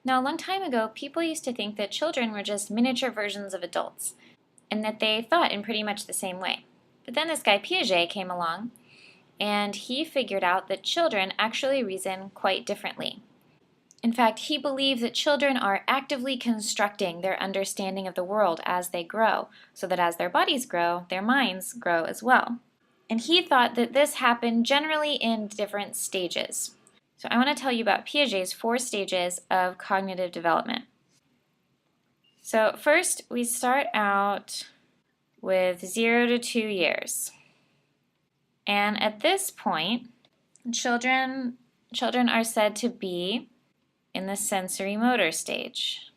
Now, a long time ago, people used to think that children were just miniature versions of adults, and that they thought in pretty much the same way. But then this guy Piaget came along, and he figured out that children actually reason quite differently. In fact, he believed that children are actively constructing their understanding of the world as they grow, so that as their bodies grow, their minds grow as well. And he thought that this happened generally in different stages. So I want to tell you about Piaget's 4 stages of cognitive development. So first, we start out with 0 to 2 years. And at this point, children are said to be in the sensory motor stage.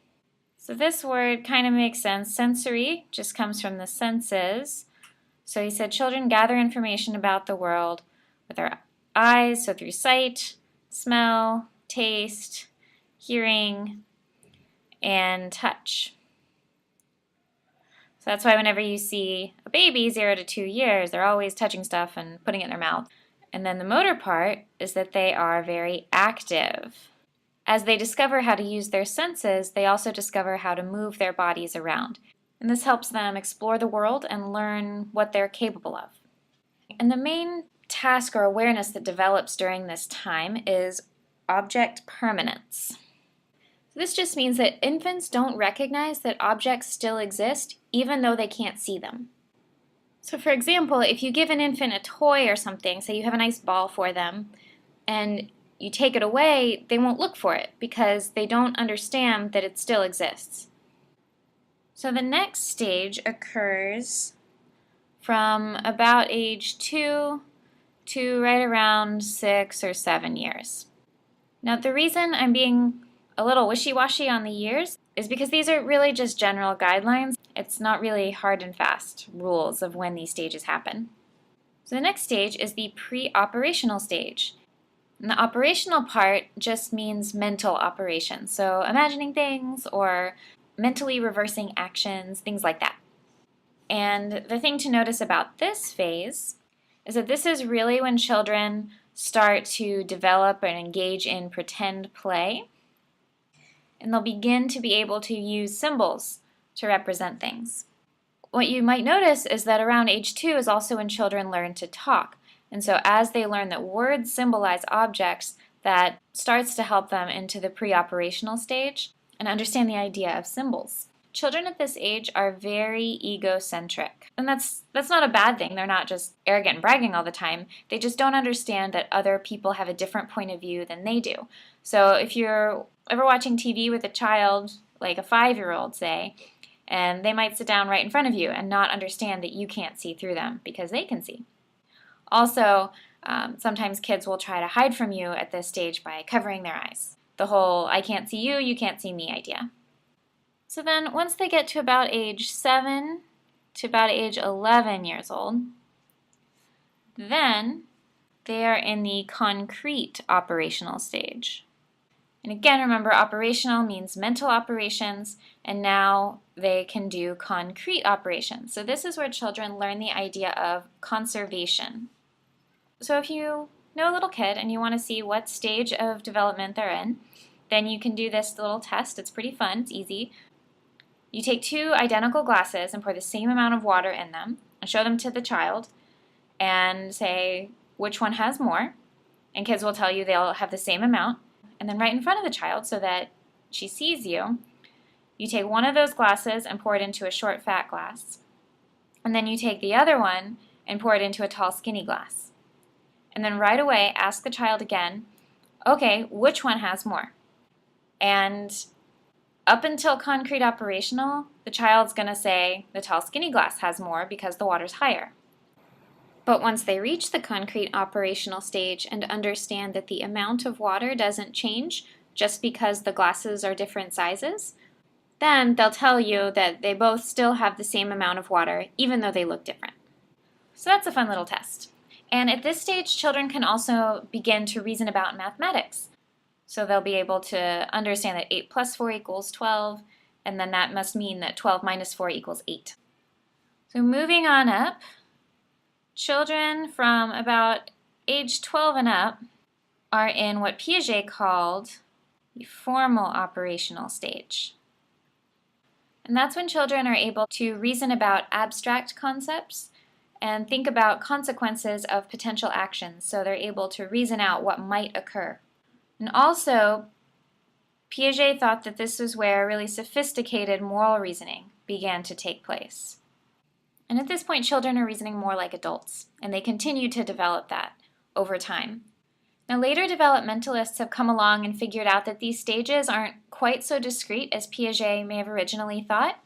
So this word kind of makes sense. Sensory just comes from the senses. So he said children gather information about the world with their eyes, so through sight, smell, taste, hearing, and touch. So that's why whenever you see a baby 0 to 2 years, they're always touching stuff and putting it in their mouth. And then the motor part is that they are very active. As they discover how to use their senses, they also discover how to move their bodies around. And this helps them explore the world and learn what they're capable of. And the main task or awareness that develops during this time is object permanence. So this just means that infants don't recognize that objects still exist even though they can't see them. So for example, if you give an infant a toy or something, say you have a nice ball for them, and you take it away, they won't look for it because they don't understand that it still exists. So the next stage occurs from about age 2 to right around 6 or 7 years. Now the reason I'm being a little wishy-washy on the years is because these are really just general guidelines. It's not really hard and fast rules of when these stages happen. So the next stage is the pre-operational stage. And the operational part just means mental operation. So imagining things or mentally reversing actions, things like that. And the thing to notice about this phase is that this is really when children start to develop and engage in pretend play. And they'll begin to be able to use symbols to represent things. What you might notice is that around age 2 is also when children learn to talk. And so as they learn that words symbolize objects, that starts to help them into the pre-operational stage and understand the idea of symbols. Children at this age are very egocentric. And that's not a bad thing. They're not just arrogant and bragging all the time. They just don't understand that other people have a different point of view than they do. So if you're ever watching TV with a child, like a 5-year-old, say, and they might sit down right in front of you and not understand that you can't see through them because they can see. Also, sometimes kids will try to hide from you at this stage by covering their eyes. The whole I can't see you, you can't see me idea. So then once they get to about age 7 to about age 11 years old, then they are in the concrete operational stage. And again, remember, operational means mental operations, and now they can do concrete operations. So this is where children learn the idea of conservation. So if you know a little kid and you want to see what stage of development they're in, then you can do this little test. It's pretty fun. It's easy. You take 2 identical glasses and pour the same amount of water in them and show them to the child and say which one has more. And kids will tell you they'll have the same amount. And then right in front of the child so that she sees you, you take one of those glasses and pour it into a short, fat glass. And then you take the other one and pour it into a tall, skinny glass. And then right away ask the child again, okay, which one has more? And up until concrete operational, the child's going to say the tall, skinny glass has more because the water's higher. But once they reach the concrete operational stage and understand that the amount of water doesn't change just because the glasses are different sizes, then they'll tell you that they both still have the same amount of water even though they look different. So that's a fun little test. And at this stage, children can also begin to reason about mathematics. So they'll be able to understand that 8 plus 4 equals 12, and then that must mean that 12 minus 4 equals 8. So moving on up, children from about age 12 and up are in what Piaget called the formal operational stage. And that's when children are able to reason about abstract concepts and think about consequences of potential actions, so they're able to reason out what might occur. And also, Piaget thought that this is where really sophisticated moral reasoning began to take place. And at this point, children are reasoning more like adults, and they continue to develop that over time. Now, later developmentalists have come along and figured out that these stages aren't quite so discrete as Piaget may have originally thought.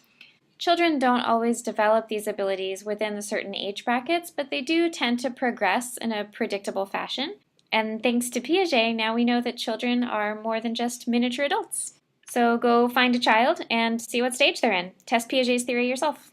Children don't always develop these abilities within the certain age brackets, but they do tend to progress in a predictable fashion. And thanks to Piaget, now we know that children are more than just miniature adults. So go find a child and see what stage they're in. Test Piaget's theory yourself.